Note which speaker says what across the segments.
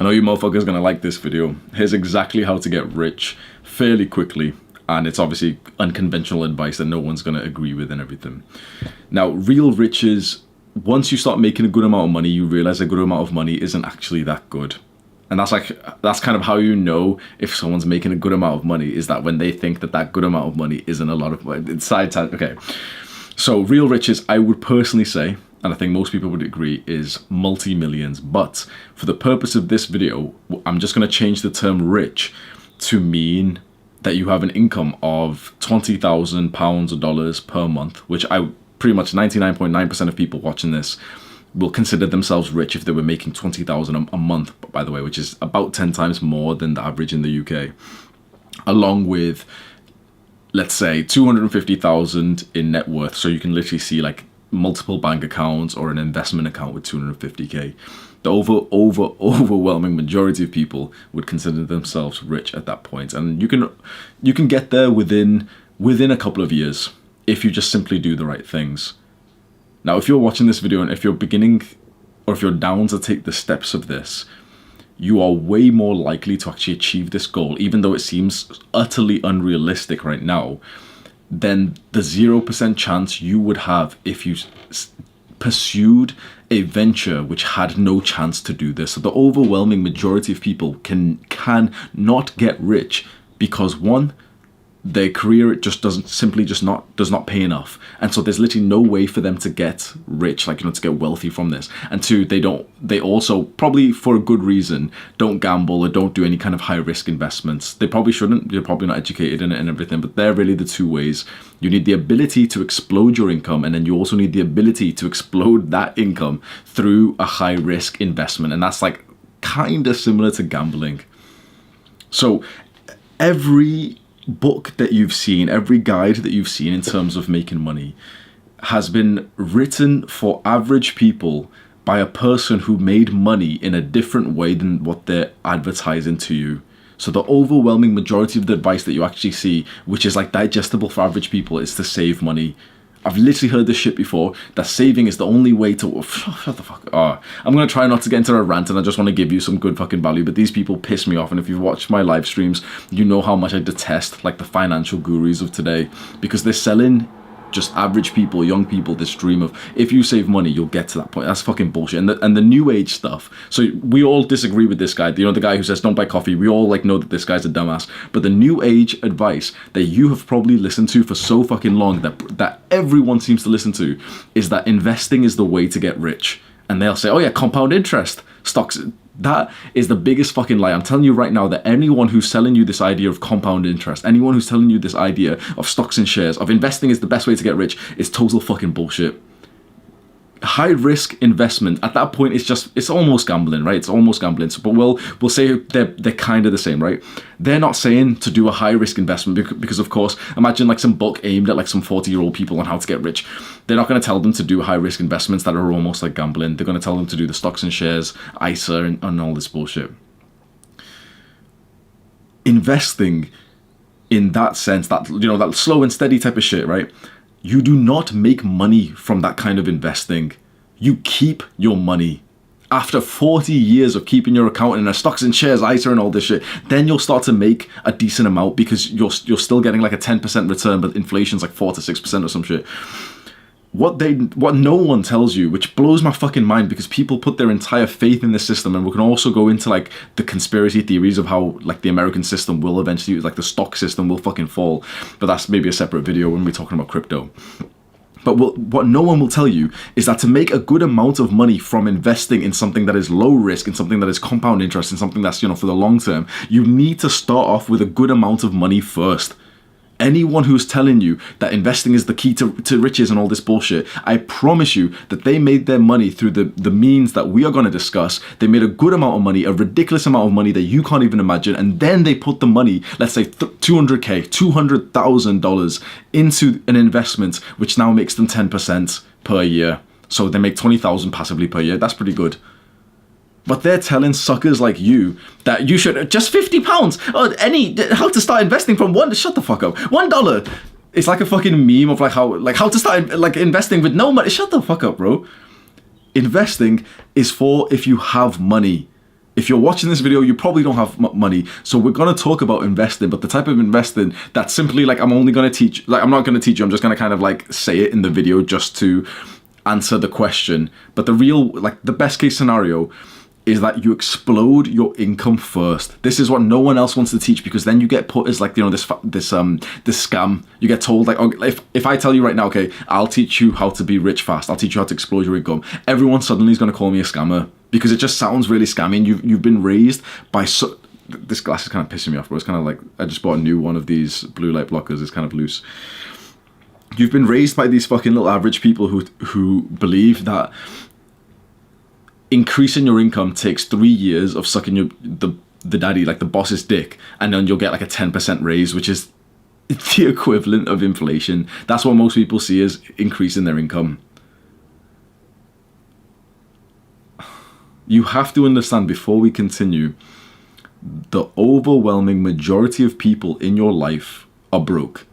Speaker 1: I know you motherfuckers gonna like this video. Here's exactly how to get rich fairly quickly. And it's obviously unconventional advice that no one's gonna agree with and everything. Now, real riches, once you start making a good amount of money, you realize a good amount of money isn't actually that good. And that's kind of how you know if someone's making a good amount of money, is that when they think that that good amount of money isn't a lot of money. It's okay. So real riches, I would personally say, and I think most people would agree, is multi-millions. But for the purpose of this video, I'm just going to change the term rich to mean that you have an income of £20,000 or dollars per month, which I pretty much 99.9% of people watching this will consider themselves rich if they were making 20,000 a month, by the way, which is about 10 times more than the average in the UK, along with, let's say, 250,000 in net worth. So you can literally see like multiple bank accounts or an investment account with 250k. The overwhelming majority of people would consider themselves rich at that point, and you can get there within a couple of years if you just simply do the right things. Now, if you're watching this video and if you're beginning, or if you're down to take the steps of this, you are way more likely to actually achieve this goal, even though it seems utterly unrealistic right now, than the 0% chance you would have if you pursued a venture which had no chance to do this. So the overwhelming majority of people can not get rich because, one, their career just does not pay enough, and so there's literally no way for them to get rich, like, to get wealthy from this. And two, they also, probably for a good reason, don't gamble or don't do any kind of high risk investments. They probably shouldn't. They're probably not educated in it and everything, but they're really the two ways. You need the ability to explode your income, and then you also need the ability to explode that income through a high risk investment, and that's like kind of similar to gambling. So every book that you've seen, every guide that you've seen in terms of making money has been written for average people by a person who made money in a different way than what they're advertising to you. So the overwhelming majority of the advice that you actually see, which is like digestible for average people, is to save money. I've literally heard this shit before, that saving is the only way to... Shut the fuck up. I'm going to try not to get into a rant, and I just want to give you some good fucking value, but these people piss me off, and if you've watched my live streams, you know how much I detest like the financial gurus of today, because they're selling just average people, young people, this dream of, if you save money, you'll get to that point. That's fucking bullshit. And the new age stuff. So we all disagree with this guy. The guy who says don't buy coffee. We all know that this guy's a dumbass. But the new age advice that you have probably listened to for so fucking long, that everyone seems to listen to, is that investing is the way to get rich. And they'll say, oh yeah, compound interest, stocks. That is the biggest fucking lie. I'm telling you right now that anyone who's selling you this idea of compound interest, anyone who's telling you this idea of stocks and shares, of investing is the best way to get rich, is total fucking bullshit. High risk investment, at that point, it's almost gambling, right? It's almost gambling. So, but we'll say they're kind of the same, right? They're not saying to do a high risk investment because of course, imagine like some book aimed at like some 40-year-old people on how to get rich. They're not going to tell them to do high risk investments that are almost like gambling. They're going to tell them to do the stocks and shares, ISA, and all this bullshit. Investing in that sense, that that slow and steady type of shit, right? You do not make money from that kind of investing. You keep your money. After 40 years of keeping your account in a stocks and shares, ISA and all this shit, then you'll start to make a decent amount because you're still getting like a 10% return, but inflation's like 4 to 6% or some shit. What no one tells you, which blows my fucking mind, because people put their entire faith in the system, and we can also go into like the conspiracy theories of how like the American system will eventually, like the stock system will fucking fall, but that's maybe a separate video when we're talking about crypto. But what no one will tell you is that to make a good amount of money from investing in something that is low risk, in something that is compound interest, in something that's for the long term, you need to start off with a good amount of money first. Anyone who's telling you that investing is the key to riches and all this bullshit, I promise you that they made their money through the means that we are going to discuss. They made a good amount of money, a ridiculous amount of money that you can't even imagine, and then they put the money, let's say $200,000, $200,000 into an investment, which now makes them 10% per year. So they make $20,000 passively per year. That's pretty good. But they're telling suckers like you that you should just £50 or how to start investing from shut the fuck up, $1. It's like a fucking meme of how to start like investing with no money. Shut the fuck up, bro. Investing is for if you have money. If you're watching this video, you probably don't have money. So we're going to talk about investing, but the type of investing that's simply like, I'm only going to teach, like, I'm not going to teach you. I'm just going to kind of like say it in the video just to answer the question. But the real, like the best case scenario is that you explode your income first. This is what no one else wants to teach, because then you get put as like, you know, this scam. You get told like, okay, if I tell you right now, okay, I'll teach you how to be rich fast, I'll teach you how to explode your income, everyone suddenly is going to call me a scammer, because it just sounds really scammy. And you've been raised by this glass is kind of pissing me off, but it's kind of like, I just bought a new one of these blue light blockers. It's kind of loose. You've been raised by these fucking little average people who believe that increasing your income takes 3 years of sucking the daddy, like the boss's dick, and then you'll get like a 10% raise, which is the equivalent of inflation. That's what most people see as increasing their income. You have to understand, before we continue, the overwhelming majority of people in your life are broke.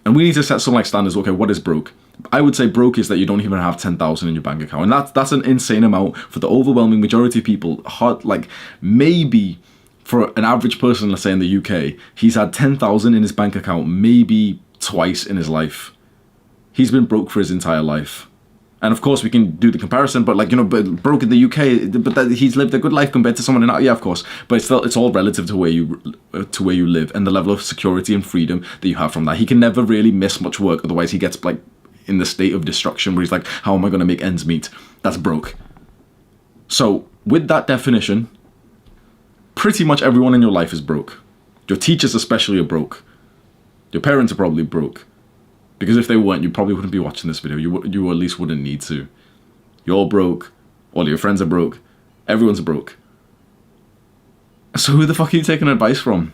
Speaker 1: And we need to set some like standards. Okay, what is broke? I would say broke is that you don't even have 10,000 in your bank account, and that's an insane amount for the overwhelming majority of people. Like maybe for an average person, let's say in the UK, he's had 10,000 in his bank account maybe twice in his life. He's been broke for his entire life. And of course we can do the comparison, but like, you know, but broke in the UK, but that he's lived a good life compared to someone in, yeah, of course, but it's all relative to where you live and the level of security and freedom that you have from that. He can never really miss much work, otherwise he gets like in the state of destruction where he's like, how am I going to make ends meet? That's broke. So with that definition, pretty much everyone in your life is broke. Your teachers especially are broke. Your parents are probably broke. Because if they weren't, you probably wouldn't be watching this video. You at least wouldn't need to. You're all broke. All your friends are broke. Everyone's broke. So who the fuck are you taking advice from?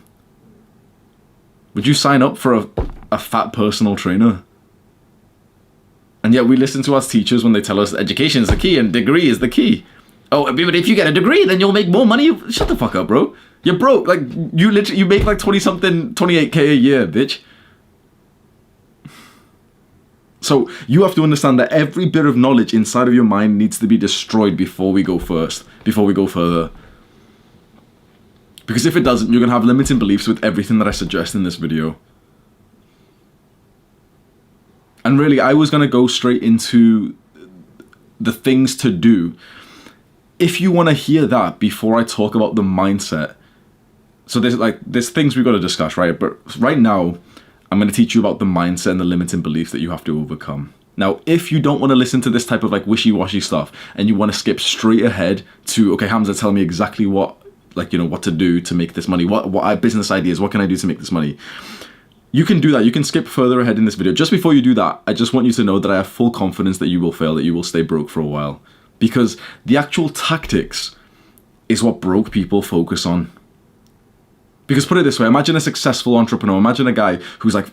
Speaker 1: Would you sign up for a fat personal trainer? And yet we listen to our teachers when they tell us education is the key and degree is the key. Oh, but if you get a degree, then you'll make more money. Shut the fuck up, bro. You're broke. Like, you make like 20-something, 28K a year, bitch. So you have to understand that every bit of knowledge inside of your mind needs to be destroyed before we go further. Because if it doesn't, you're going to have limiting beliefs with everything that I suggest in this video. And really, I was going to go straight into the things to do if you want to hear that before I talk about the mindset. So there's things we've got to discuss, right? But right now, I'm going to teach you about the mindset and the limiting beliefs that you have to overcome. Now, if you don't want to listen to this type of like wishy-washy stuff and you want to skip straight ahead to, okay, Hamza, tell me exactly what, like, you know, what to do to make this money. What business ideas, what can I do to make this money? You can do that. You can skip further ahead in this video. Just before you do that, I just want you to know that I have full confidence that you will fail, that you will stay broke for a while. Because the actual tactics is what broke people focus on. Because put it this way, imagine a successful entrepreneur. Imagine a guy who's like,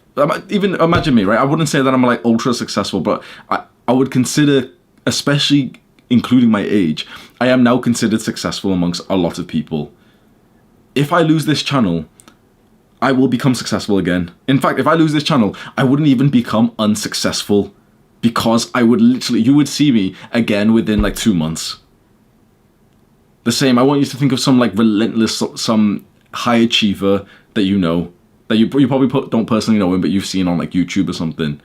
Speaker 1: even imagine me, right? I wouldn't say that I'm like ultra successful, but I would consider, especially including my age, I am now considered successful amongst a lot of people. If I lose this channel, I will become successful again. In fact, if I lose this channel, I wouldn't even become unsuccessful, because I would literally, you would see me again within like 2 months. The same, I want you to think of some like relentless, some high achiever that you know, that you probably don't personally know him, but you've seen on like YouTube or something.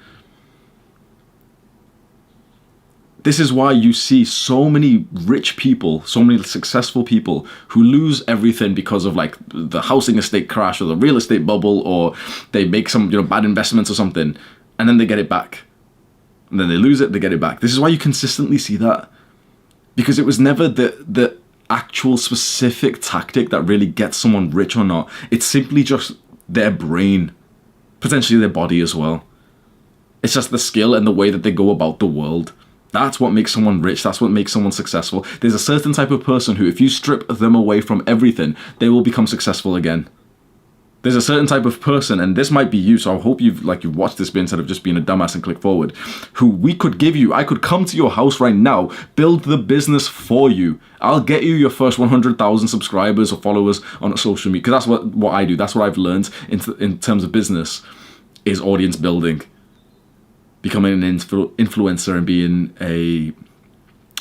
Speaker 1: This is why you see so many rich people, so many successful people who lose everything because of like the housing estate crash or the real estate bubble, or they make some, you know, bad investments or something, and then they get it back. And then they lose it, they get it back. This is why you consistently see that. Because it was never the actual specific tactic that really gets someone rich or not. It's simply just their brain, potentially their body as well. It's just the skill and the way that they go about the world. That's what makes someone rich. That's what makes someone successful. There's a certain type of person who, if you strip them away from everything, they will become successful again. There's a certain type of person, and this might be you, so I hope you've watched this bit instead of just being a dumbass and click forward, who we could give you. I could come to your house right now, build the business for you. I'll get you your first 100,000 subscribers or followers on social media, because that's what I do. That's what I've learned in terms of business, is audience building. Becoming an influencer and being a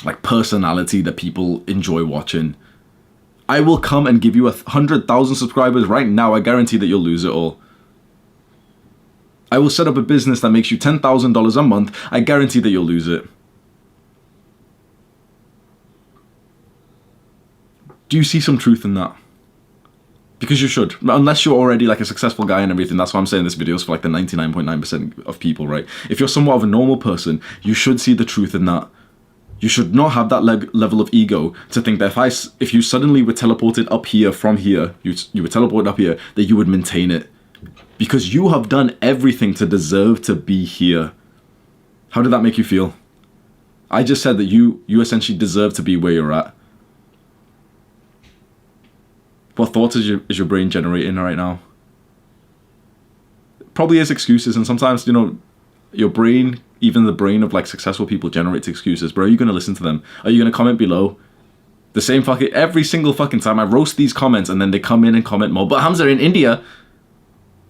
Speaker 1: like personality that people enjoy watching. I will come and give you 100,000 subscribers right now. I guarantee that you'll lose it all. I will set up a business that makes you $10,000 a month. I guarantee that you'll lose it. Do you see some truth in that? Because you should. Unless you're already like a successful guy and everything. That's why I'm saying this video is for like the 99.9% of people, right? If you're somewhat of a normal person, you should see the truth in that. You should not have that level of ego to think that if you suddenly were teleported up here from here, you were teleported up here, that you would maintain it. Because you have done everything to deserve to be here. How did that make you feel? I just said that you essentially deserve to be where you're at. What thoughts is your brain generating right now? Probably is excuses, and sometimes, you know, your brain, even the brain of like successful people, generates excuses. But are you going to listen to them? Are you going to comment below? The same fucking, every single fucking time I roast these comments and then they come in and comment more. But Hamza, in India,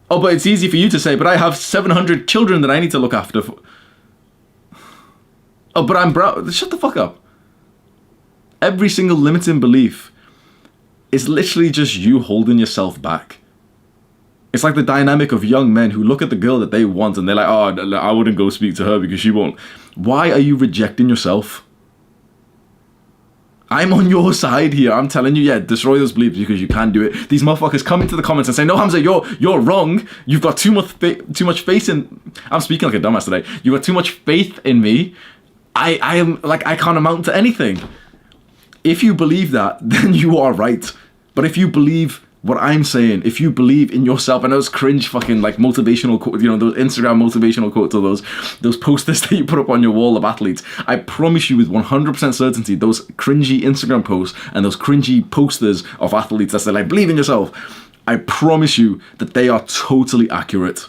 Speaker 1: oh, but it's easy for you to say, but I have 700 children that I need to look after. Oh, but I'm brown. Shut the fuck up. Every single limiting belief is literally just you holding yourself back. It's like the dynamic of young men who look at the girl that they want and they're like, oh, I wouldn't go speak to her because she won't. Why are you rejecting yourself? I'm on your side here. I'm telling you, yeah, destroy those beliefs because you can't do it. These motherfuckers come into the comments and say, no, Hamza, you're wrong. You've got too much faith in... I'm speaking like a dumbass today. You've got too much faith in me. I am like, I can't amount to anything. If you believe that, then you are right. But if you believe what I'm saying, if you believe in yourself, and those cringe fucking like motivational quotes, you know, those Instagram motivational quotes or those posters that you put up on your wall of athletes, I promise you with 100% certainty, those cringy Instagram posts and those cringy posters of athletes that say like, believe in yourself, I promise you that they are totally accurate.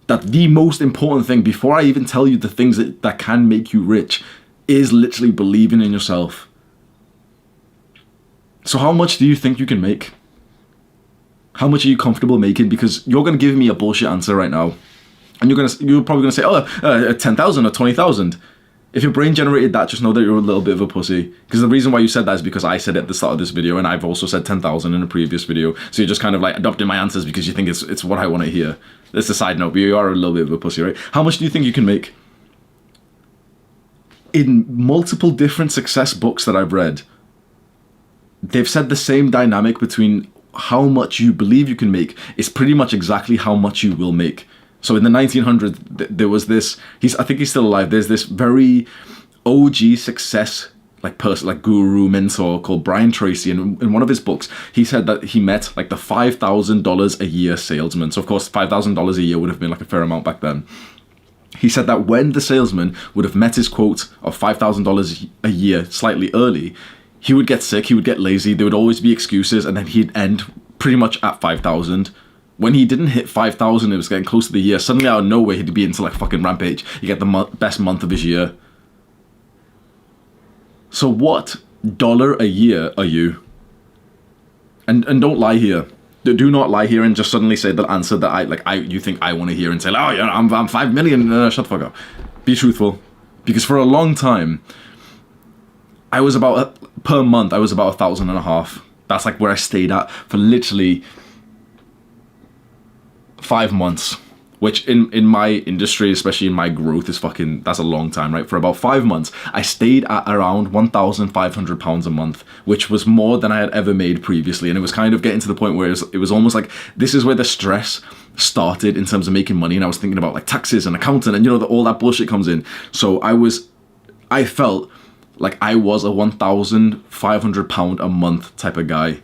Speaker 1: That the most important thing, before I even tell you the things that can make you rich, is literally believing in yourself. So how much do you think you can make? How much are you comfortable making? Because you're going to give me a bullshit answer right now. And you're probably going to say, 10,000 or 20,000. If your brain generated that, just know that you're a little bit of a pussy. Because the reason why you said that is because I said it at the start of this video, and I've also said 10,000 in a previous video. So you're just kind of like adopting my answers because you think it's what I want to hear. That's a side note, but you are a little bit of a pussy, right? How much do you think you can make? In multiple different success books that I've read, they've said the same dynamic between how much you believe you can make is pretty much exactly how much you will make. So in the 1900s, there was this, I think he's still alive, there's this very OG success like person, like guru, mentor called Brian Tracy. And in one of his books, he said that he met like the $5,000 a year salesman. So of course, $5,000 a year would have been like a fair amount back then. He said that when the salesman would have met his quote of $5,000 a year slightly early, he would get sick, he would get lazy, there would always be excuses, and then he'd end pretty much at 5,000. When he didn't hit 5,000, it was getting close to the year. Suddenly out of nowhere, he'd be into like fucking rampage. You get the best month of his year. So what dollar a year are you? And don't lie here. Do not lie here and just suddenly say the answer that you think I want to hear and say, oh yeah, I'm 5 million. Shut the fuck up. Be truthful, because for a long time, I was about per month. I was about $1,500. That's like where I stayed at for literally 5 months. Which in my industry, especially in my growth, is that's a long time, right? For about 5 months, I stayed at around £1,500 a month, which was more than I had ever made previously. And it was kind of getting to the point where it was almost like, this is where the stress started in terms of making money. And I was thinking about like taxes and accounting and, you know, all that bullshit comes in. So I felt like I was a £1,500 a month type of guy.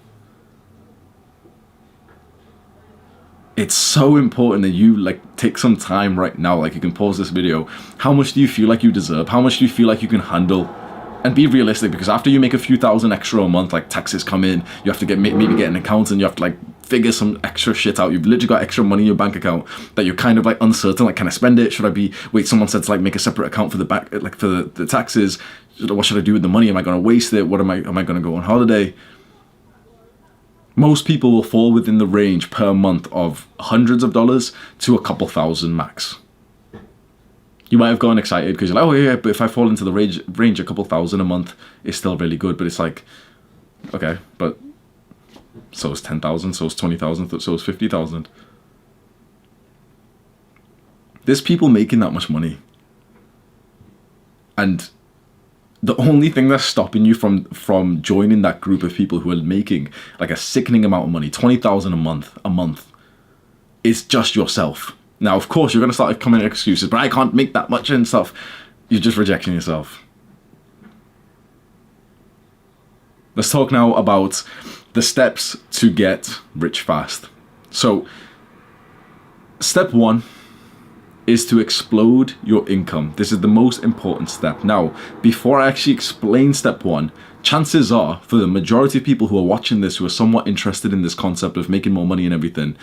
Speaker 1: It's so important that you like take some time right now, like you can pause this video. How much do you feel like you deserve? How much do you feel like you can handle? And be realistic, because after you make a few thousand extra a month, like taxes come in, you have to maybe get an accountant, you have to like figure some extra shit out. You've literally got extra money in your bank account that you're kind of like uncertain, like can I spend it? Should I wait, someone said to like make a separate account for the back, like for the taxes. What should I do with the money? Am I going to waste it? Am I going to go on holiday? Most people will fall within the range per month of hundreds of dollars to a couple thousand max. You might have gone excited because you're like, oh yeah, but if I fall into the range a couple thousand a month, it's still really good. But it's like, Okay, but so is 10,000, so is 20,000, so is 50,000. There's people making that much money. And the only thing that's stopping you from joining that group of people who are making like a sickening amount of money, 20,000 a month, is just yourself. Now, of course, you're going to start coming up with excuses, but I can't make that much and stuff. You're just rejecting yourself. Let's talk now about the steps to get rich fast. So, step 1 is to explode your income. This is the most important step. Now, before I actually explain step 1, chances are, for the majority of people who are watching this, who are somewhat interested in this concept of making more money and everything,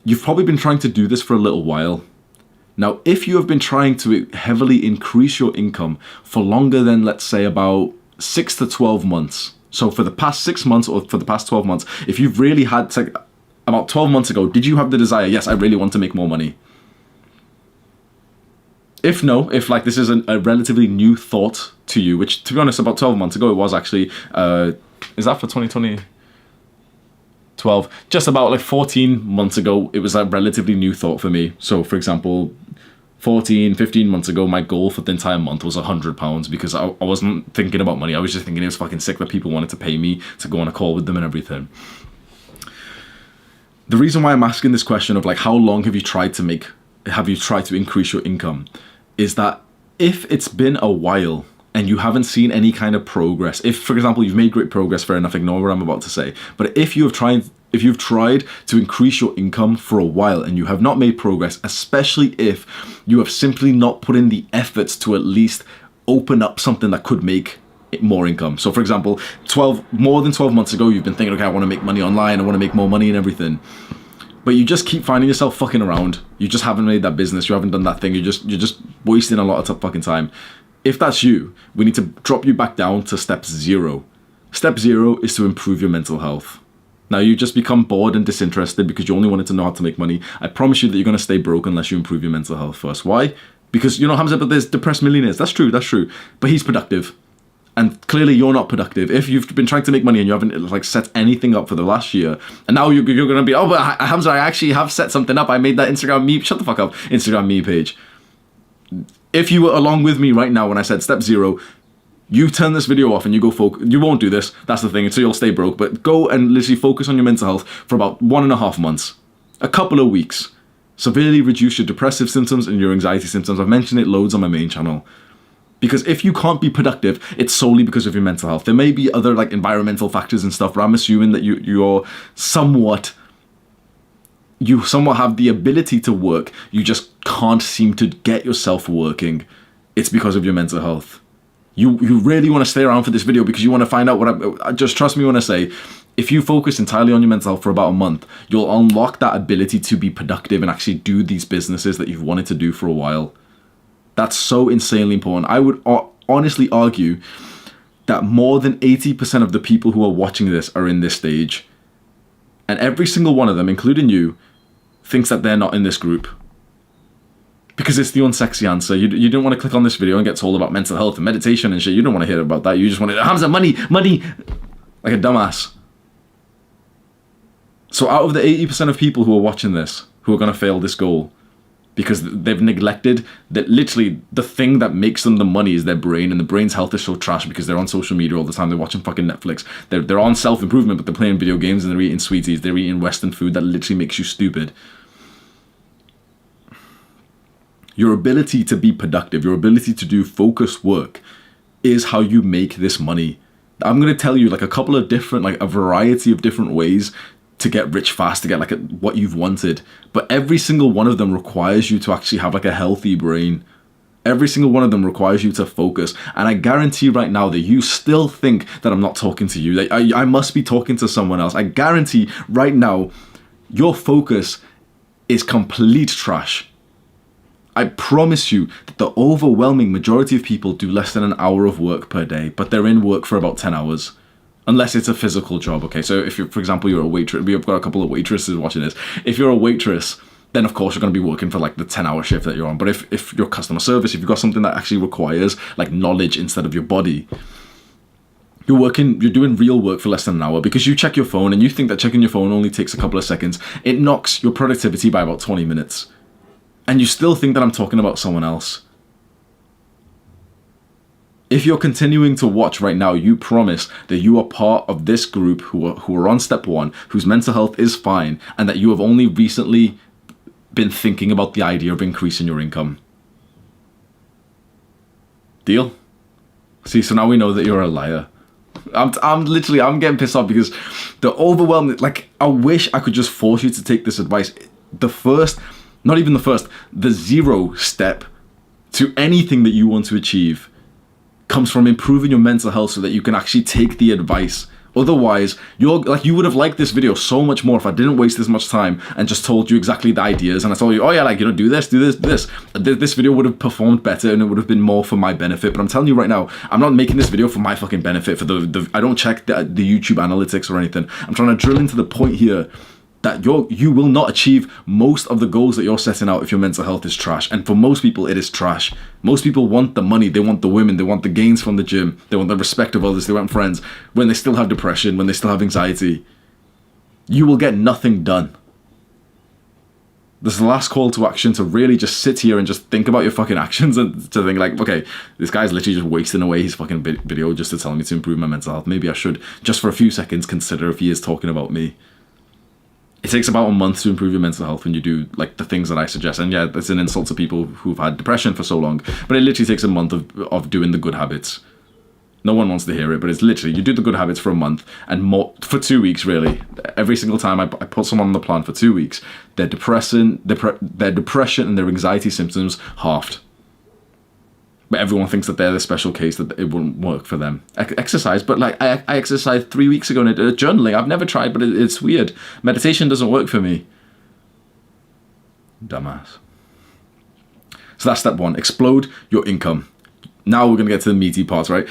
Speaker 1: you've probably been trying to do this for a little while. Now, if you have been trying to heavily increase your income for longer than, let's say, about 6 to 12 months, so for the past 6 months or for the past 12 months, if you've really had to, about 12 months ago, did you have the desire, yes, I really want to make more money? If no, if like this is a relatively new thought to you, which to be honest, about 12 months ago, it was actually, is that for 2020? 12, just about like 14 months ago, it was a relatively new thought for me. So for example, 15 months ago, my goal for the entire month was £100 because I wasn't thinking about money. I was just thinking it was fucking sick that people wanted to pay me to go on a call with them and everything. The reason why I'm asking this question of like, how long have you tried to increase your income, is that if it's been a while and you haven't seen any kind of progress, if, for example, you've made great progress, fair enough, ignore what I'm about to say. But if you've tried to increase your income for a while and you have not made progress, especially if you have simply not put in the efforts to at least open up something that could make more income. So, for example, more than 12 months ago, you've been thinking, okay, I want to make money online, I want to make more money and everything. But you just keep finding yourself fucking around. You just haven't made that business. You haven't done that thing. You're just wasting a lot of fucking time. If that's you, we need to drop you back down to step 0. Step 0 is to improve your mental health. Now, you just become bored and disinterested because you only wanted to know how to make money. I promise you that you're going to stay broke unless you improve your mental health first. Why? Because, you know, Hamza, but there's depressed millionaires. That's true. But he's productive. And clearly you're not productive. If you've been trying to make money and you haven't like set anything up for the last year, and now you're going to be, oh, but Hamza, I actually have set something up. I made that Instagram meme. Shut the fuck up. Instagram meme page. If you were along with me right now when I said step 0, you turn this video off and you go focus. You won't do this. That's the thing. So you'll stay broke. But go and literally focus on your mental health for about 1.5 months, a couple of weeks. Severely reduce your depressive symptoms and your anxiety symptoms. I've mentioned it loads on my main channel. Because if you can't be productive, it's solely because of your mental health. There may be other like environmental factors and stuff, but I'm assuming that you somewhat have the ability to work. You just can't seem to get yourself working. It's because of your mental health. You really want to stay around for this video because you want to find out what just trust me when I say, if you focus entirely on your mental health for about a month, you'll unlock that ability to be productive and actually do these businesses that you've wanted to do for a while. That's so insanely important. I would honestly argue that more than 80% of the people who are watching this are in this stage. And every single one of them, including you, thinks that they're not in this group. Because it's the unsexy answer. You didn't want to click on this video and get told about mental health and meditation and shit. You don't want to hear about that. You just want to, Hamza, money, like a dumbass. So out of the 80% of people who are watching this, who are going to fail this goal, because they've neglected that literally the thing that makes them the money is their brain, and the brain's health is so trash because they're on social media all the time, they're watching fucking Netflix, they're on self-improvement, but they're playing video games and they're eating sweeties, they're eating Western food that literally makes you stupid. Your ability to be productive, your ability to do focused work is how you make this money. I'm going to tell you like a couple of different, like a variety of different ways to get rich fast, to get like what you've wanted. But every single one of them requires you to actually have like a healthy brain. Every single one of them requires you to focus. And I guarantee right now that you still think that I'm not talking to you, that I must be talking to someone else. I guarantee right now your focus is complete trash. I promise you that the overwhelming majority of people do less than an hour of work per day, but they're in work for about 10 hours. Unless it's a physical job, okay? So if you're, for example, you're a waitress, we've got a couple of waitresses watching this. If you're a waitress, then of course you're going to be working for like the 10-hour shift that you're on. But if you're customer service, if you've got something that actually requires like knowledge instead of your body, you're doing real work for less than an hour because you check your phone and you think that checking your phone only takes a couple of seconds. It knocks your productivity by about 20 minutes. And you still think that I'm talking about someone else. If you're continuing to watch right now, you promise that you are part of this group who are on step 1, whose mental health is fine, and that you have only recently been thinking about the idea of increasing your income. Deal? See, so now we know that you're a liar. I'm getting pissed off because the overwhelming, like, I wish I could just force you to take this advice. The 0 step to anything that you want to achieve comes from improving your mental health so that you can actually take the advice. Otherwise, you would have liked this video so much more if I didn't waste this much time and just told you exactly the ideas and I told you, oh yeah, like, do this. This video would have performed better and it would have been more for my benefit. But I'm telling you right now, I'm not making this video for my fucking benefit. I don't check the YouTube analytics or anything. I'm trying to drill into the point here that you will not achieve most of the goals that you're setting out if your mental health is trash. And for most people, it is trash. Most people want the money, they want the women, they want the gains from the gym, they want the respect of others, they want friends, when they still have depression, when they still have anxiety. You will get nothing done. This is the last call to action, to really just sit here and just think about your fucking actions and to think like, okay, this guy's literally just wasting away his fucking video just to tell me to improve my mental health. Maybe I should, just for a few seconds, consider if he is talking about me. It takes about a month to improve your mental health when you do like the things that I suggest. And yeah, it's an insult to people who've had depression for so long, but it literally takes a month of doing the good habits. No one wants to hear it, but it's literally, you do the good habits for a month and more, for 2 weeks really. Every single time I put someone on the plan for 2 weeks, their depression and their anxiety symptoms halved. But everyone thinks that they're the special case, that it wouldn't work for them. Exercise, but like I exercised 3 weeks ago, and journaling I've never tried, but it's weird. Meditation doesn't work for me. Dumbass. So that's step 1. Explode your income. Now we're gonna get to the meaty parts, right?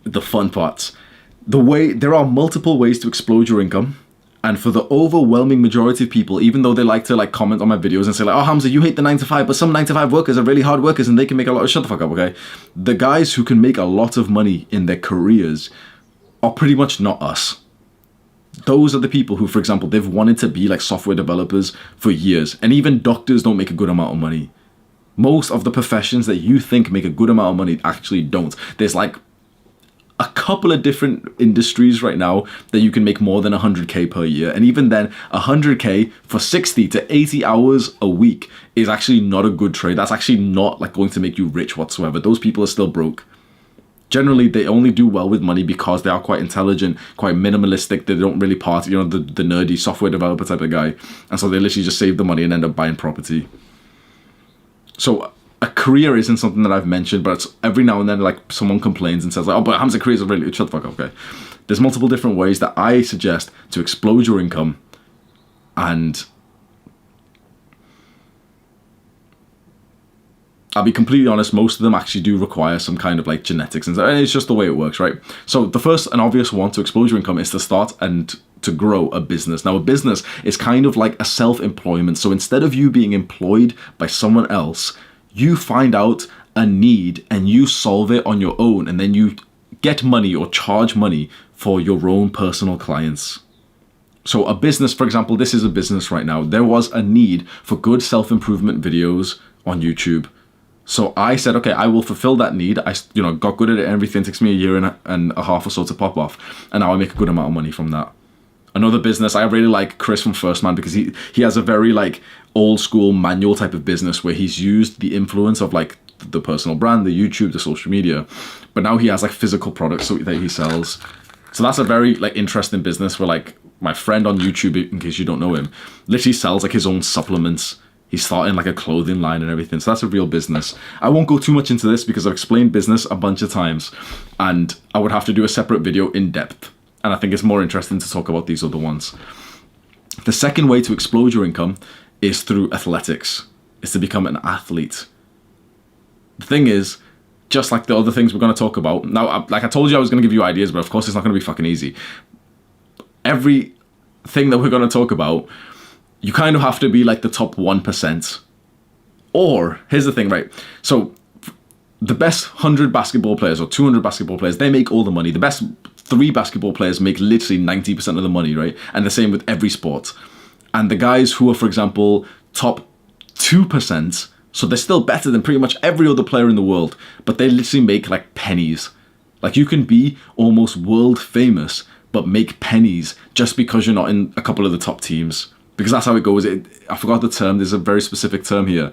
Speaker 1: The fun parts. There are multiple ways to explode your income. And for the overwhelming majority of people, even though they like to like comment on my videos and say like, oh Hamza, you hate the 9-to-5, but some 9-to-5 workers are really hard workers and they can make a lot of, shut the fuck up, okay? The guys who can make a lot of money in their careers are pretty much not us. Those are the people who, for example, they've wanted to be like software developers for years. And even doctors don't make a good amount of money. Most of the professions that you think make a good amount of money actually don't. There's like a couple of different industries right now that you can make more than 100k per year, and even then 100k for 60 to 80 hours a week is actually not a good trade. That's actually not like going to make you rich whatsoever. Those people are still broke. Generally, they only do well with money because they are quite intelligent, quite minimalistic. They don't really party, you know, the nerdy software developer type of guy, and so they literally just save the money and end up buying property. So a career isn't something that I've mentioned, but it's every now and then like someone complains and says like, oh, but Hamza, careers are really, shut the fuck up, okay? There's multiple different ways that I suggest to explode your income, and I'll be completely honest, most of them actually do require some kind of like genetics, and it's just the way it works, right? So the first and obvious one to explode your income is to start and to grow a business. Now, a business is kind of like a self-employment. So instead of you being employed by someone else, you find out a need and you solve it on your own, and then you get money or charge money for your own personal clients. So a business, for example, this is a business right now. There was a need for good self-improvement videos on YouTube. So I said, okay, I will fulfill that need. I, got good at it. Everything takes me a year and a half or so to pop off, and now I make a good amount of money from that. Another business, I really like Chris from First Man because he has a very like old school manual type of business where he's used the influence of like the personal brand, the YouTube, the social media, but now he has like physical products that he sells. So that's a very like interesting business where like my friend on YouTube, in case you don't know him, literally sells like his own supplements. He's starting like a clothing line and everything. So that's a real business. I won't go too much into this because I've explained business a bunch of times and I would have to do a separate video in depth. And I think it's more interesting to talk about these other ones. The second way to explode your income is through athletics. Is to become an athlete. The thing is, just like the other things we're going to talk about, now, like I told you I was going to give you ideas, but of course it's not going to be fucking easy. Everything that we're going to talk about, you kind of have to be like the top 1%. Or, here's the thing, right? So, the best 100 basketball players or 200 basketball players, they make all the money. The best three basketball players make literally 90% of the money, right? And the same with every sport. And the guys who are, for example, top 2%, so they're still better than pretty much every other player in the world, but they literally make like pennies. Like you can be almost world famous, but make pennies just because you're not in a couple of the top teams. Because that's how it goes. I forgot the term. There's a very specific term here.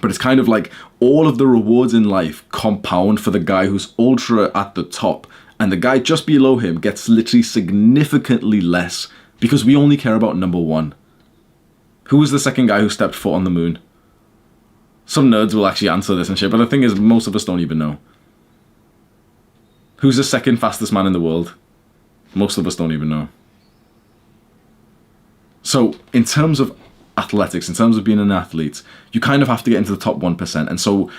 Speaker 1: But it's kind of like all of the rewards in life compound for the guy who's ultra at the top. And the guy just below him gets literally significantly less because we only care about number one. Who was the second guy who stepped foot on the moon? Some nerds will actually answer this and shit, but the thing is, most of us don't even know. Who's the second fastest man in the world? Most of us don't even know. So, in terms of athletics, in terms of being an athlete, you kind of have to get into the top 1%. And so,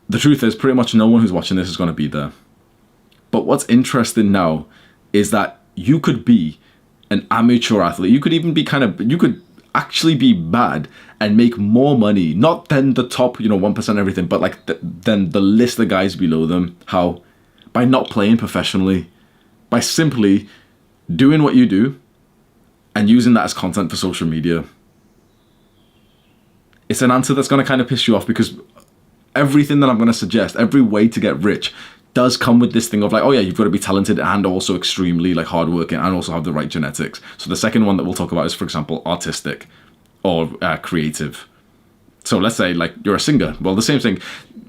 Speaker 1: the truth is, pretty much no one who's watching this is going to be there. But what's interesting now is that you could be an amateur athlete. You could even be you could actually be bad and make more money, not than the top, 1% everything, but like than the list of guys below them. How? By not playing professionally, by simply doing what you do and using that as content for social media. It's an answer that's going to kind of piss you off because everything that I'm going to suggest, every way to get rich, does come with this thing of like, oh yeah, you've got to be talented and also extremely like hardworking and also have the right genetics. So the second one that we'll talk about is, for example, artistic or creative. So let's say like you're a singer. Well, the same thing.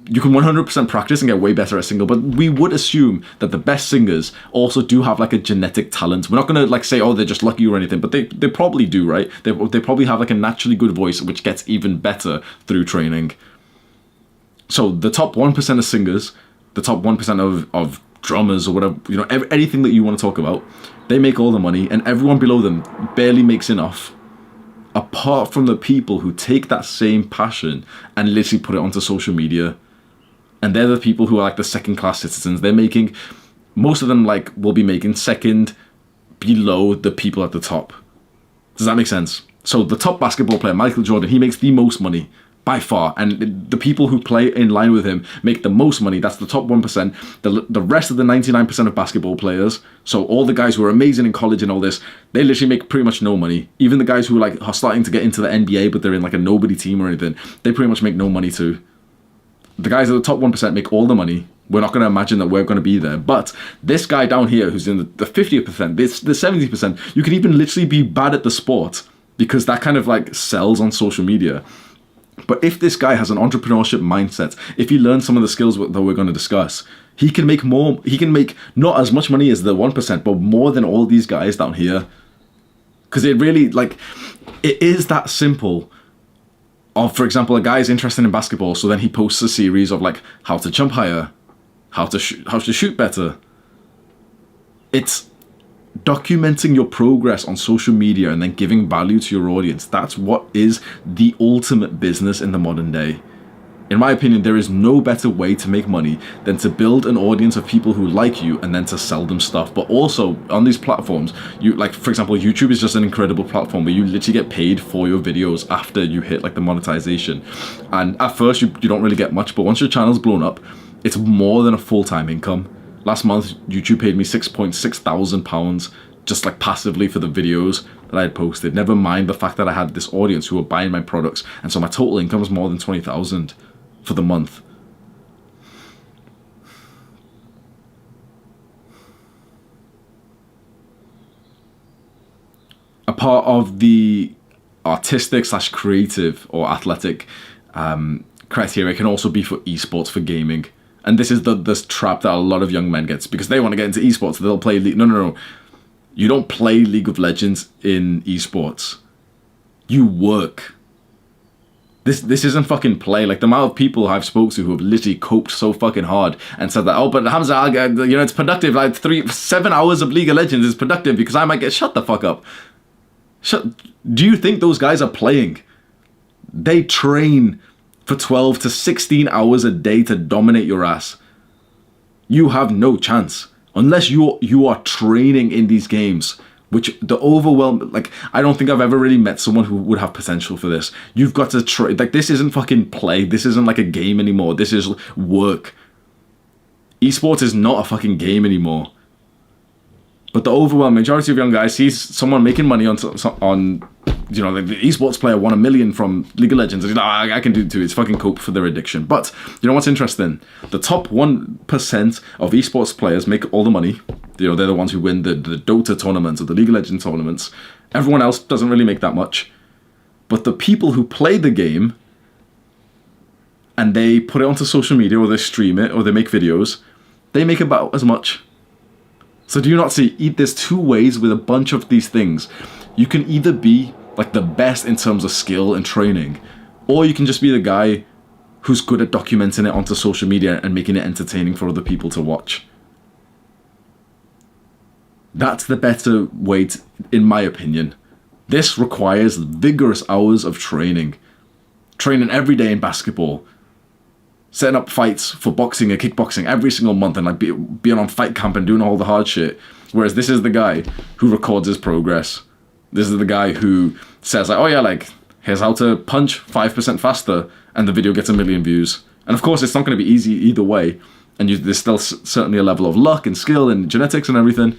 Speaker 1: You can 100% practice and get way better at singing, but we would assume that the best singers also do have like a genetic talent. We're not going to like say, oh, they're just lucky or anything, but they probably do, right? They probably have like a naturally good voice, which gets even better through training. So the top 1% of singers, the top 1% of drummers or whatever, anything that you want to talk about, they make all the money and everyone below them barely makes enough. Apart from the people who take that same passion and literally put it onto social media. And they're the people who are like the second class citizens. They're making, most of them like will be making second below the people at the top. Does that make sense? So the top basketball player, Michael Jordan, he makes the most money by far. And the people who play in line with him make the most money. That's the top 1%. The rest of the 99% of basketball players, so all the guys who are amazing in college and all this, they literally make pretty much no money. Even the guys who like are starting to get into the NBA, but they're in like a nobody team or anything, they pretty much make no money too. The guys at the top 1% make all the money. We're not going to imagine that we're going to be there. But this guy down here who's in the 50%, the 70%, you can even literally be bad at the sport because that kind of like sells on social media. But if this guy has an entrepreneurship mindset, if he learns some of the skills that we're going to discuss, he can make more. He can make not as much money as the 1%, but more than all these guys down here. Because it really, like, it is that simple. Of, for example, a guy is interested in basketball, so then he posts a series of like how to jump higher, how to shoot better. It's documenting your progress on social media and then giving value to your audience. That's what is the ultimate business in the modern day. In my opinion, there is no better way to make money than to build an audience of people who like you and then to sell them stuff. But also on these platforms, you like, for example, YouTube is just an incredible platform where you literally get paid for your videos after you hit like the monetization. And at first you don't really get much, but once your channel's blown up, it's more than a full-time income. Last month, YouTube paid me £6,600 just like passively for the videos that I had posted. Never mind the fact that I had this audience who were buying my products. And so my total income was more than 20,000 for the month. A part of the artistic / creative or athletic criteria can also be for esports, for gaming. And this is this trap that a lot of young men get because they want to get into esports. They'll play no. You don't play League of Legends in esports. You work. This isn't fucking play. Like the amount of people I've spoke to who have literally coped so fucking hard and said that, oh, but Hamza, it's productive. Like 7 hours of League of Legends is productive because I might get shut the fuck up. Do you think those guys are playing? They train for 12 to 16 hours a day to dominate your ass. You have no chance unless you are training in these games. Which the overwhelm, like, I don't think I've ever really met someone who would have potential for this. You've got to train. Like, this isn't fucking play. This isn't like a game anymore. This is work. Esports is not a fucking game anymore. But the overwhelming majority of young guys sees someone making money on you know, like the esports player won $1 million from League of Legends. And I can do it too. It's fucking cope for their addiction. But you know what's interesting? The top 1% of esports players make all the money. You know, they're the ones who win the Dota tournaments or the League of Legends tournaments. Everyone else doesn't really make that much. But the people who play the game and they put it onto social media or they stream it or they make videos, they make about as much. So do you not see, there's two ways with a bunch of these things. You can either be like the best in terms of skill and training, or you can just be the guy who's good at documenting it onto social media and making it entertaining for other people to watch. That's the better way, in my opinion. This requires vigorous hours of training. Training every day in basketball. Setting up fights for boxing or kickboxing every single month and like being on fight camp and doing all the hard shit. Whereas this is the guy who records his progress. This is the guy who says like, oh yeah, like here's how to punch 5% faster, and the video gets 1 million views. And of course it's not going to be easy either way, and there's still certainly a level of luck and skill and genetics and everything.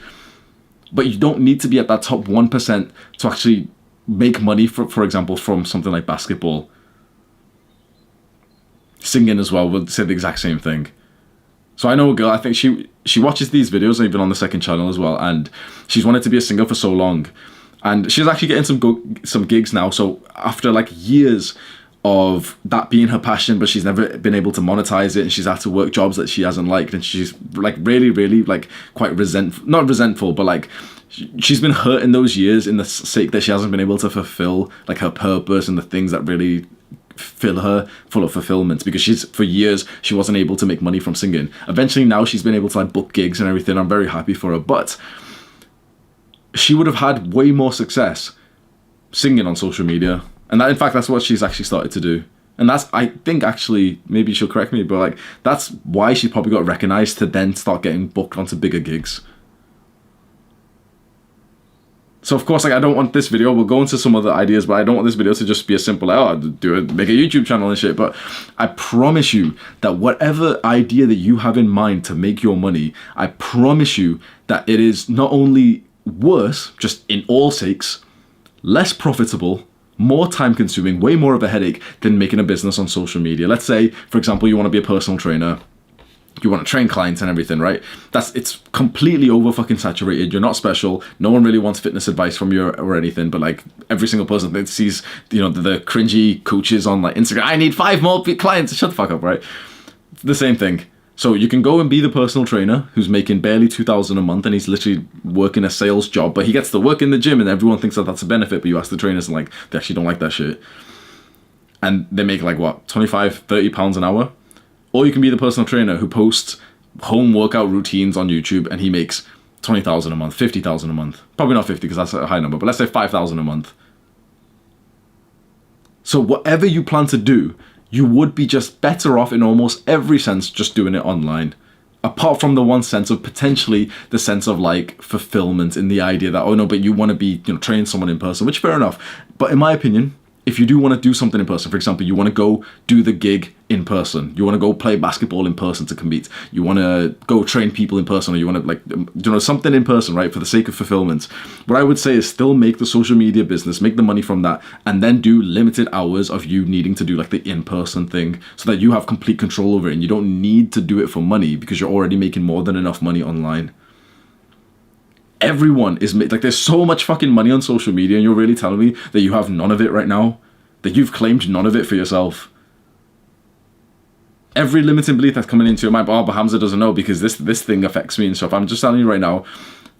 Speaker 1: But you don't need to be at that top 1% to actually make money, for example, from something like basketball. Singing as well would say the exact same thing. So I know a girl, I think she watches these videos even on the second channel as well, and she's wanted to be a singer for so long. And she's actually getting some gigs now. So after like years of that being her passion, but she's never been able to monetize it, and she's had to work jobs that she hasn't liked, and she's like really, really like quite not resentful, but like she's been hurt in those years in the sake that she hasn't been able to fulfill like her purpose and the things that really fill her full of fulfillment, because for years she wasn't able to make money from singing. Eventually now she's been able to like book gigs and everything. I'm very happy for her, but she would have had way more success singing on social media. And that, in fact, that's what she's actually started to do. And that's, I think, actually, maybe she'll correct me, but like that's why she probably got recognized to then start getting booked onto bigger gigs. So of course, like I don't want this video, we'll go into some other ideas, but I don't want this video to just be a simple, like, oh, make a YouTube channel and shit. But I promise you that whatever idea that you have in mind to make your money, I promise you that it is not only worse, just in all sakes, less profitable, more time consuming, way more of a headache than making a business on social media. Let's say, for example, you want to be a personal trainer. You want to train clients and everything, right? It's completely over fucking saturated. You're not special. No one really wants fitness advice from you or anything. But like every single person that sees, you know, the cringy coaches on like Instagram, I need 5 more clients. Shut the fuck up, right? It's the same thing. So you can go and be the personal trainer who's making barely $2,000 a month, and he's literally working a sales job, but he gets to work in the gym, and everyone thinks that that's a benefit. But you ask the trainers, and like they actually don't like that shit, and they make like what, 25, 30 pounds an hour. Or you can be the personal trainer who posts home workout routines on YouTube, and he makes 20,000 a month, 50,000 a month. Probably not 50 because that's a high number, but let's say 5,000 a month. So whatever you plan to do, you would be just better off in almost every sense just doing it online. Apart from the one sense of potentially the sense of like fulfillment in the idea that, oh no, but you want to be, you know, train someone in person, which fair enough. But in my opinion, if you do want to do something in person, for example, you want to go do the gig in person, you want to go play basketball in person to compete, you want to go train people in person, or you want to like, you know, something in person, right, for the sake of fulfillment, what I would say is still make the social media business, make the money from that, and then do limited hours of you needing to do like the in-person thing so that you have complete control over it, and you don't need to do it for money because you're already making more than enough money online. Everyone is like, there's so much fucking money on social media, and you're really telling me that you have none of it right now? That you've claimed none of it for yourself? Every limiting belief that's coming into your mind, but Hamza doesn't know because this thing affects me and stuff. I'm just telling you right now,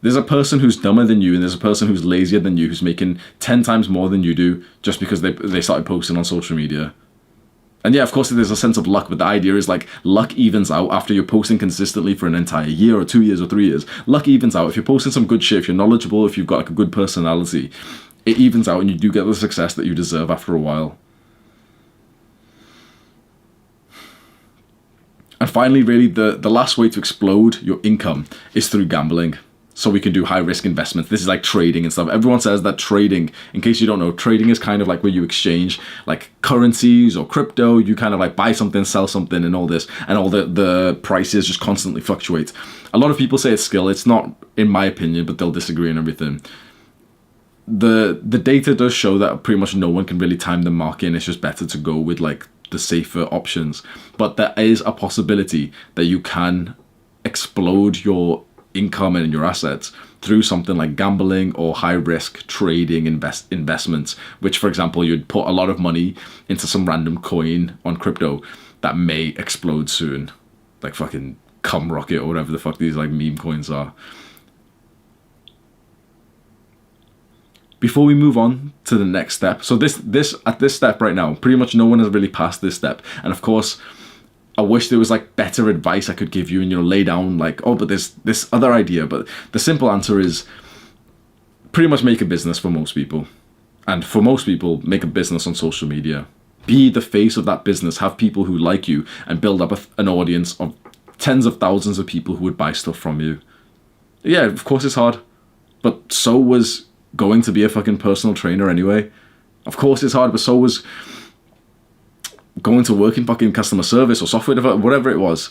Speaker 1: there's a person who's dumber than you, and there's a person who's lazier than you, who's making 10 times more than you do just because they started posting on social media. And yeah, of course there's a sense of luck, but the idea is like luck evens out after you're posting consistently for an entire year or 2 years or 3 years. Luck evens out. If you're posting some good shit, if you're knowledgeable, if you've got like a good personality, it evens out and you do get the success that you deserve after a while. And finally, really, the last way to explode your income is through gambling. so we can do high risk investments. This is like trading and stuff. Everyone says that trading, in case you don't know, trading is kind of like where you exchange like currencies or crypto. You kind of like buy something, sell something, and all this, and all the prices just constantly fluctuate. A lot of people say it's skill. It's not, in my opinion, but they'll disagree on everything. The data does show that pretty much no one can really time the market, and it's just better to go with like the safer options. But there is a possibility that you can explode your income and your assets through something like gambling or high risk trading investments, which, for example, you'd put a lot of money into some random coin on crypto that may explode soon, like fucking cum rocket or whatever the fuck these like meme coins are. Before we move on to the next step, so this at this step right now, pretty much no one has really passed this step, and of course I wish there was like better advice I could give you and, you know, lay down like, oh, but there's this other idea. But the simple answer is pretty much make a business for most people. And for most people, make a business on social media. Be the face of that business. Have people who like you and build up an audience of tens of thousands of people who would buy stuff from you. Yeah, of course it's hard. But so was going to be a fucking personal trainer anyway. Of course it's hard, but so was going to work in fucking customer service or software development, whatever it was.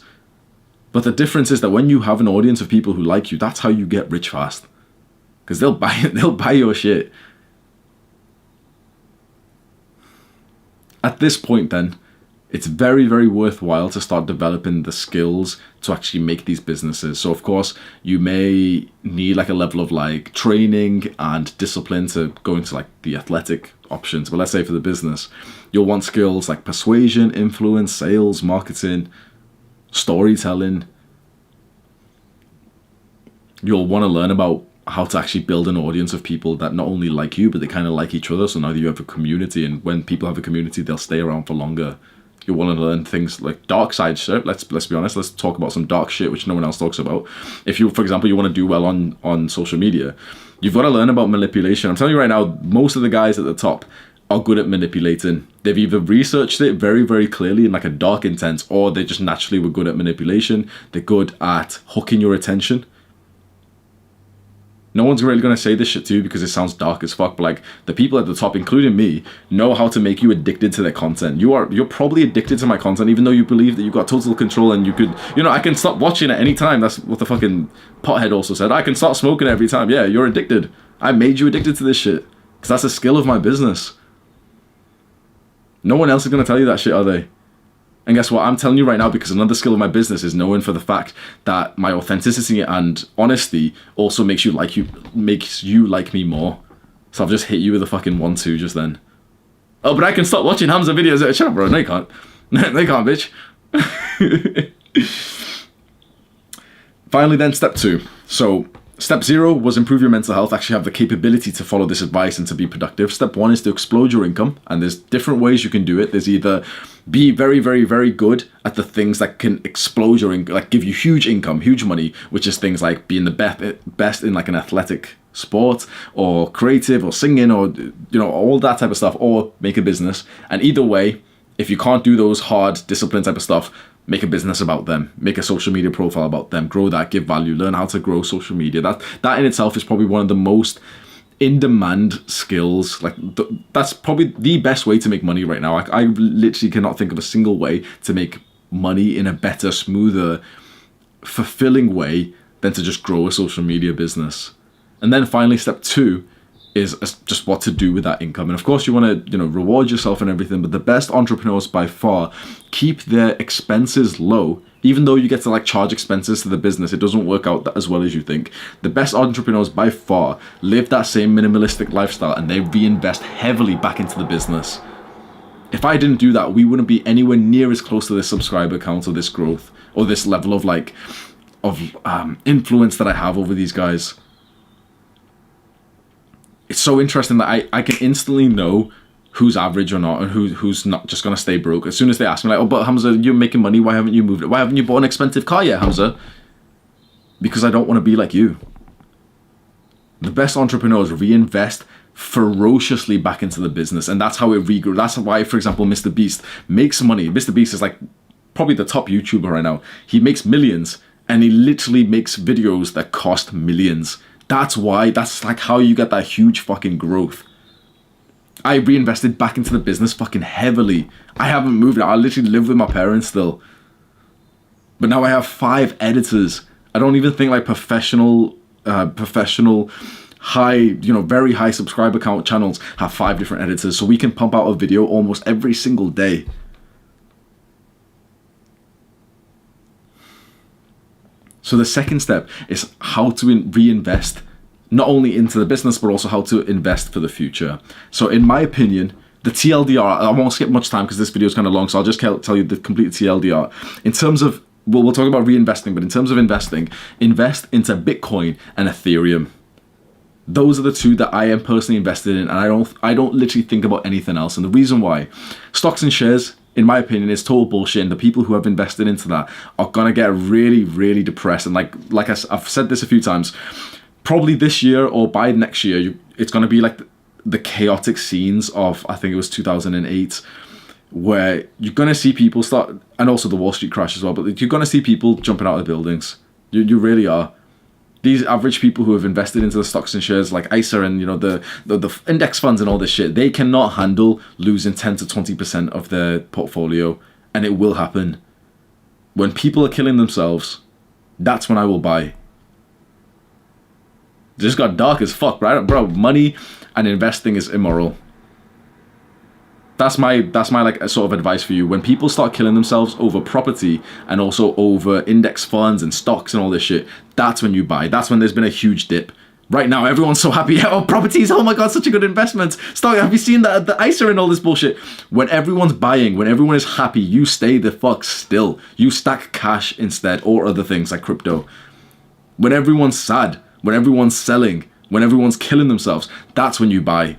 Speaker 1: But the difference is that when you have an audience of people who like you, that's how you get rich fast. Because they'll buy your shit. At this point then, it's very, very worthwhile to start developing the skills to actually make these businesses. So of course, you may need like a level of like training and discipline to go into like the athletic options. But let's say for the business, you'll want skills like persuasion, influence, sales, marketing, storytelling. You'll want to learn about how to actually build an audience of people that not only like you, but they kind of like each other. So now you have a community, and when people have a community, they'll stay around for longer. You want to learn things like dark side shit. Let's be honest. Let's talk about some dark shit which no one else talks about. If you, for example, you want to do well on social media, you've got to learn about manipulation. I'm telling you right now, most of the guys at the top are good at manipulating. They've either researched it very, very clearly in like a dark intent, or they just naturally were good at manipulation. They're good at hooking your attention. No one's really going to say this shit to you because it sounds dark as fuck, but like the people at the top, including me, know how to make you addicted to their content. You're probably addicted to my content, even though you believe that you've got total control and you could, you know, I can stop watching at any time. That's what the fucking pothead also said. I can stop smoking every time. Yeah, you're addicted. I made you addicted to this shit because that's a skill of my business. No one else is going to tell you that shit, are they? And guess what? I'm telling you right now because another skill of my business is knowing for the fact that my authenticity and honesty also makes you like me more. So I've just hit you with a fucking 1-2 just then. Oh, but I can stop watching Hamza videos. Shut up, bro. No, you can't. They can't, bitch. Finally then, step 2. So step 0 was improve your mental health, actually have the capability to follow this advice and to be productive. Step 1 is to explode your income, and there's different ways you can do it. There's either be very, very, very good at the things that can explode your income, like give you huge income, huge money, which is things like being the best in like an athletic sport or creative or singing or, you know, all that type of stuff, or make a business. And either way, if you can't do those hard discipline type of stuff, make a business about them, make a social media profile about them, grow that, give value, learn how to grow social media. That in itself is probably one of the most in-demand skills. Like that's probably the best way to make money right now. I literally cannot think of a single way to make money in a better, smoother, fulfilling way than to just grow a social media business. And then finally, step 2 is just what to do with that income. And of course you want to, you know, reward yourself and everything, but the best entrepreneurs by far keep their expenses low. Even though you get to like charge expenses to the business, it doesn't work out as well as you think. The best entrepreneurs by far live that same minimalistic lifestyle, and they reinvest heavily back into the business. If I didn't do that, we wouldn't be anywhere near as close to this subscriber count or this growth or this level of like influence that I have over these guys. It's so interesting that I can instantly know who's average or not, and who's not just gonna stay broke. As soon as they ask me like, oh, but Hamza, you're making money, why haven't you moved it? Why haven't you bought an expensive car yet, Hamza? Because I don't want to be like you. The best entrepreneurs reinvest ferociously back into the business, and that's how it regrew. That's why, for example, MrBeast makes money. MrBeast is like probably the top YouTuber right now. He makes millions, And he literally makes videos that cost millions. That's like how you get that huge fucking growth. I reinvested back into the business fucking heavily. I haven't moved. I literally live with my parents still. But now I have 5 editors. I don't even think like professional, high, very high subscriber count channels have 5 different editors. So we can pump out a video almost every single day. So the second step is how to reinvest not only into the business, but also how to invest for the future. So in my opinion, the TLDR, I won't skip much time because this video is kind of long, so I'll just tell you the complete TLDR. In terms of, we'll talk about reinvesting, but in terms of investing, invest into Bitcoin and Ethereum. Those are the 2 that I am personally invested in, and I don't literally think about anything else. And the reason why, stocks and shares, in my opinion, is total bullshit, and the people who have invested into that are gonna get really, really depressed. And like I've said this a few times, probably this year or by next year, it's gonna be like the chaotic scenes of, I think it was 2008, where you're gonna see people start, and also the Wall Street crash as well. But you're gonna see people jumping out of buildings. You really are. These average people who have invested into the stocks and shares like ISA and the index funds and all this shit, they cannot handle losing 10 to 20% of their portfolio, and it will happen. When people are killing themselves, that's when I will buy. It just got dark as fuck, right? Bro, money and investing is immoral. That's my like sort of advice for you. When people start killing themselves over property and also over index funds and stocks and all this shit, that's when you buy. That's when there's been a huge dip. Right now, everyone's so happy. Oh, properties, oh my God, such a good investment. Stock, have you seen the ISA and all this bullshit? When everyone's buying, when everyone is happy, you stay the fuck still. You stack cash instead, or other things like crypto. When everyone's sad, when everyone's selling, when everyone's killing themselves, that's when you buy.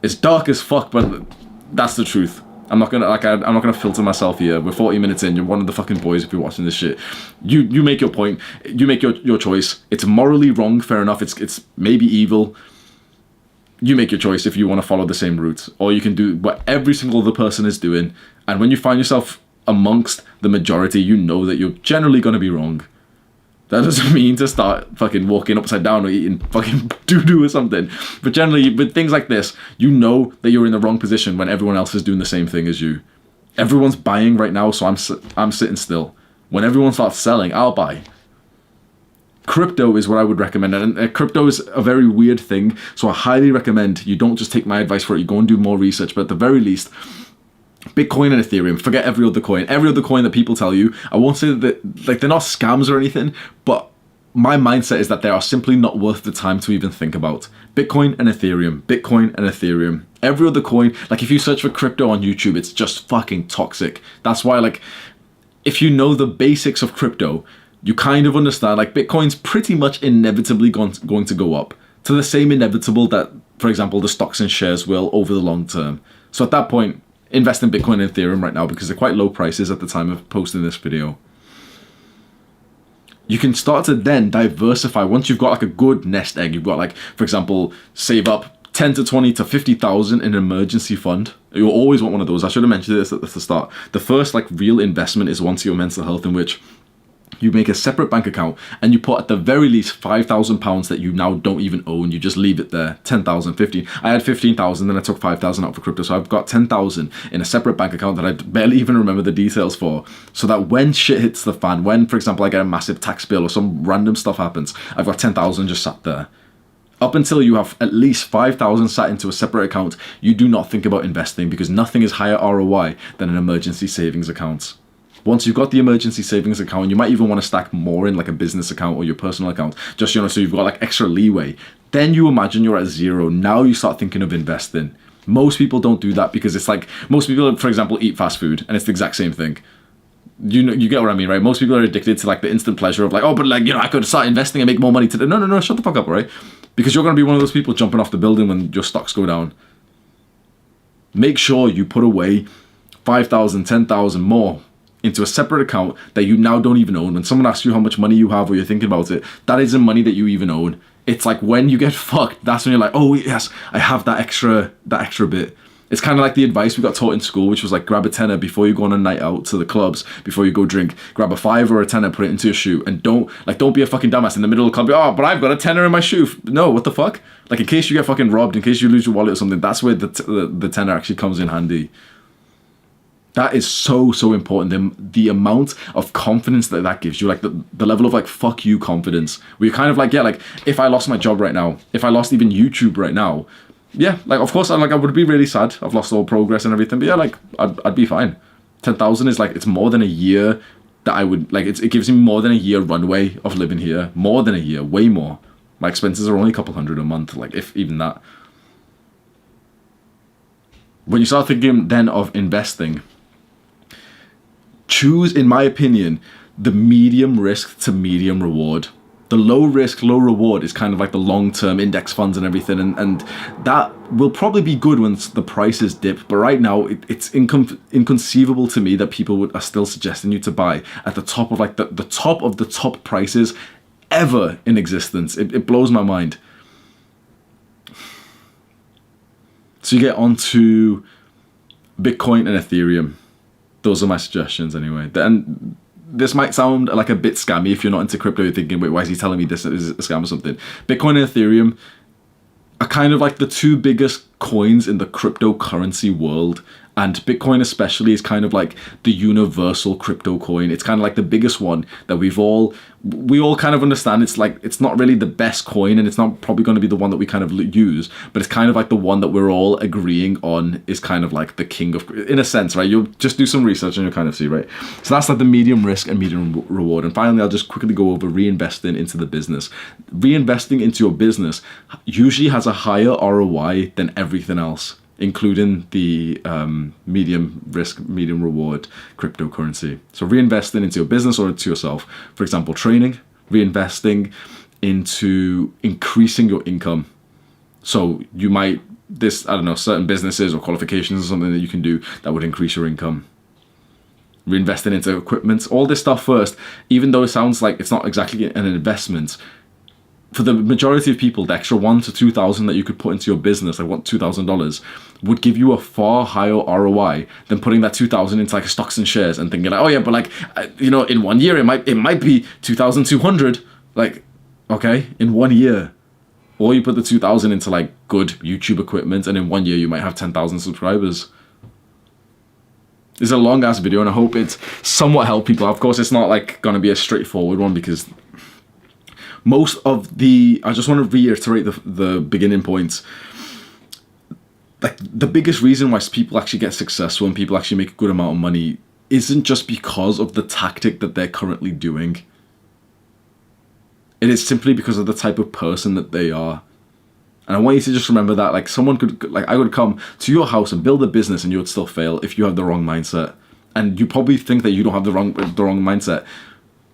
Speaker 1: It's dark as fuck, but that's the truth. I'm not gonna filter myself here. We're 40 minutes in. You're one of the fucking boys if you're watching this shit. You make your point. You make your choice. It's morally wrong. Fair enough. It's maybe evil. You make your choice if you want to follow the same route, or you can do what every single other person is doing. And when you find yourself amongst the majority, you know that you're generally gonna be wrong. That doesn't mean to start fucking walking upside down or eating fucking doo-doo or something. But generally, with things like this, you know that you're in the wrong position when everyone else is doing the same thing as you. Everyone's buying right now, so I'm sitting still. When everyone starts selling, I'll buy. Crypto is what I would recommend. And crypto is a very weird thing, so I highly recommend you don't just take my advice for it. You go and do more research, but at the very least, Bitcoin and Ethereum, forget every other coin that people tell you. I won't say that like they're not scams or anything, but my mindset is that they are simply not worth the time to even think about. Bitcoin and Ethereum, Bitcoin and Ethereum. Every other coin, like if you search for crypto on YouTube, it's just fucking toxic. That's why, like, if you know the basics of crypto, you kind of understand, like, Bitcoin's pretty much inevitably going to go up to the same inevitable that, for example, the stocks and shares will over the long term. So at that point, invest in Bitcoin and Ethereum right now because they're quite low prices at the time of posting this video. You can start to then diversify once you've got like a good nest egg. You've got, like, for example, save up 10 to 20 to 50,000 in an emergency fund. You'll always want one of those. I should have mentioned this at the start. The first like real investment is onto your mental health, in which you make a separate bank account and you put at the very least £5,000 that you now don't even own. You just leave it there. 10,000, 15. I had 15,000, then I took 5,000 out for crypto. So I've got 10,000 in a separate bank account that I barely even remember the details for. So that when shit hits the fan, when, for example, I get a massive tax bill or some random stuff happens, I've got 10,000 just sat there. Up until you have at least 5,000 sat into a separate account, you do not think about investing because nothing is higher ROI than an emergency savings account. Once you've got the emergency savings account, you might even want to stack more in like a business account or your personal account, just, so you've got like extra leeway. Then you imagine you're at zero. Now you start thinking of investing. Most people don't do that because it's like, most people, for example, eat fast food and it's the exact same thing. You get what I mean, right? Most people are addicted to like the instant pleasure of like, oh, but like, I could start investing and make more money today. No, shut the fuck up, right? Because you're going to be one of those people jumping off the building when your stocks go down. Make sure you put away 5,000, 10,000 more into a separate account that you now don't even own. When someone asks you how much money you have or you're thinking about it, that isn't money that you even own. It's like when you get fucked, that's when you're like, oh yes, I have that extra bit. It's kind of like the advice we got taught in school, which was like, grab a tenner before you go on a night out to the clubs, before you go drink. Grab a $5 or a tenner, put it into your shoe, and don't be a fucking dumbass in the middle of the club. Oh, but I've got a tenner in my shoe. No, what the fuck? Like, in case you get fucking robbed, in case you lose your wallet or something, that's where the tenner actually comes in handy. That is so important. The amount of confidence that gives you, like the level of like fuck you confidence, where you're kind of like, yeah, like if I lost my job right now, if I lost even YouTube right now, yeah, like of course I would be really sad. I've lost all progress and everything, but yeah, like I'd be fine. 10,000 is like, it's more than a year that I would like. It gives me more than a year runway of living here. More than a year, way more. My expenses are only a couple hundred a month, like if even that. When you start thinking then of investing, choose, in my opinion, the medium risk to medium reward. The low risk, low reward is kind of like the long-term index funds and everything, and that will probably be good once the prices dip. But right now, it's inconceivable to me that people are still suggesting you to buy at the top of like the top of the top prices ever in existence. It blows my mind. So you get onto Bitcoin and Ethereum. Those are my suggestions anyway. And this might sound like a bit scammy if you're not into crypto. You're thinking, wait, why is he telling me this is a scam or something? Bitcoin and Ethereum are kind of like the two biggest coins in the cryptocurrency world. And Bitcoin especially is kind of like the universal crypto coin. It's kind of like the biggest one that we all kind of understand. It's like, it's not really the best coin, and it's not probably going to be the one that we kind of use, but it's kind of like the one that we're all agreeing on is kind of like the king of, in a sense, right? You'll just do some research and you'll kind of see, right? So that's like the medium risk and medium reward. And finally, I'll just quickly go over reinvesting into the business. Reinvesting into your business usually has a higher ROI than everything else, including the medium risk, medium reward cryptocurrency. So reinvesting into your business or into yourself. For example, training, reinvesting into increasing your income. So you might, certain businesses or qualifications or something that you can do that would increase your income. Reinvesting into equipment, all this stuff first, even though it sounds like it's not exactly an investment, for the majority of people, the extra $1,000 to $2,000 that you could put into your business, like $2,000, would give you a far higher ROI than putting that $2,000 into like stocks and shares and thinking like, oh yeah, but like, in 1 year it might be 2,200. Like, okay, in 1 year, or you put the 2,000 into like good YouTube equipment, and in 1 year you might have 10,000 subscribers. It's a long ass video, and I hope it's somewhat helped people. Of course, it's not like gonna be a straightforward one, because most of I just want to reiterate the beginning points. Like, the biggest reason why people actually get successful and people actually make a good amount of money isn't just because of the tactic that they're currently doing. It is simply because of the type of person that they are. And I want you to just remember that, like, I would come to your house and build a business and you would still fail if you have the wrong mindset. And you probably think that you don't have the wrong mindset.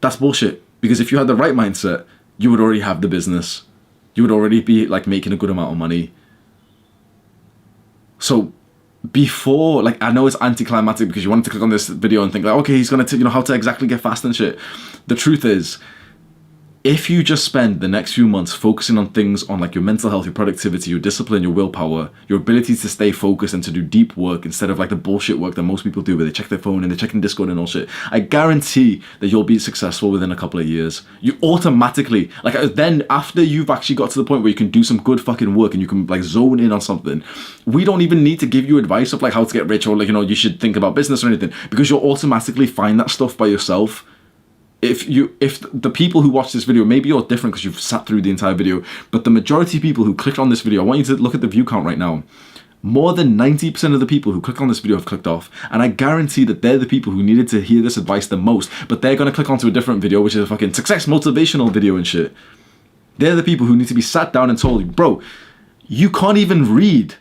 Speaker 1: That's bullshit. Because if you had the right mindset, you would already have the business. You would already be like making a good amount of money. So before, like, I know it's anticlimactic because you wanted to click on this video and think like, okay, he's gonna how to exactly get fast and shit. The truth is, if you just spend the next few months focusing on things on like your mental health, your productivity, your discipline, your willpower, your ability to stay focused and to do deep work instead of like the bullshit work that most people do where they check their phone and they're checking Discord and all shit, I guarantee that you'll be successful within a couple of years. You automatically, like, then after you've actually got to the point where you can do some good fucking work and you can like zone in on something, we don't even need to give you advice of like how to get rich or like, you should think about business or anything, because you'll automatically find that stuff by yourself. If the people who watch this video, maybe you're different because you've sat through the entire video, but the majority of people who clicked on this video, I want you to look at the view count right now. More than 90% of the people who click on this video have clicked off, and I guarantee that they're the people who needed to hear this advice the most, but they're going to click onto a different video, which is a fucking success motivational video and shit. They're the people who need to be sat down and told, bro, you can't even read.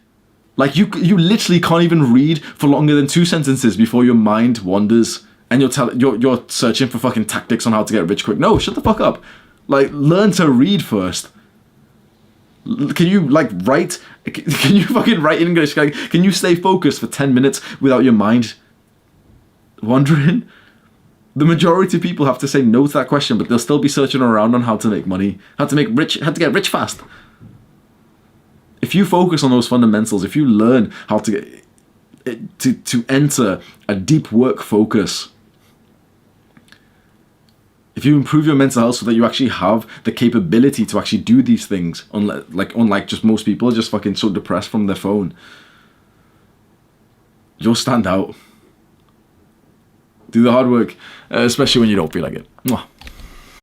Speaker 1: Like, you literally can't even read for longer than 2 sentences before your mind wanders. And you're searching for fucking tactics on how to get rich quick. No, shut the fuck up. Like, learn to read first. Can you like write? Can you fucking write in English? Like, can you stay focused for 10 minutes without your mind wandering? The majority of people have to say no to that question, but they'll still be searching around on how to make money, how to get rich fast. If you focus on those fundamentals, if you learn how to get, to enter a deep work focus. If you improve your mental health so that you actually have the capability to actually do these things, unlike just most people are just fucking so depressed from their phone, you'll stand out. Do the hard work, especially when you don't feel like it. Mwah.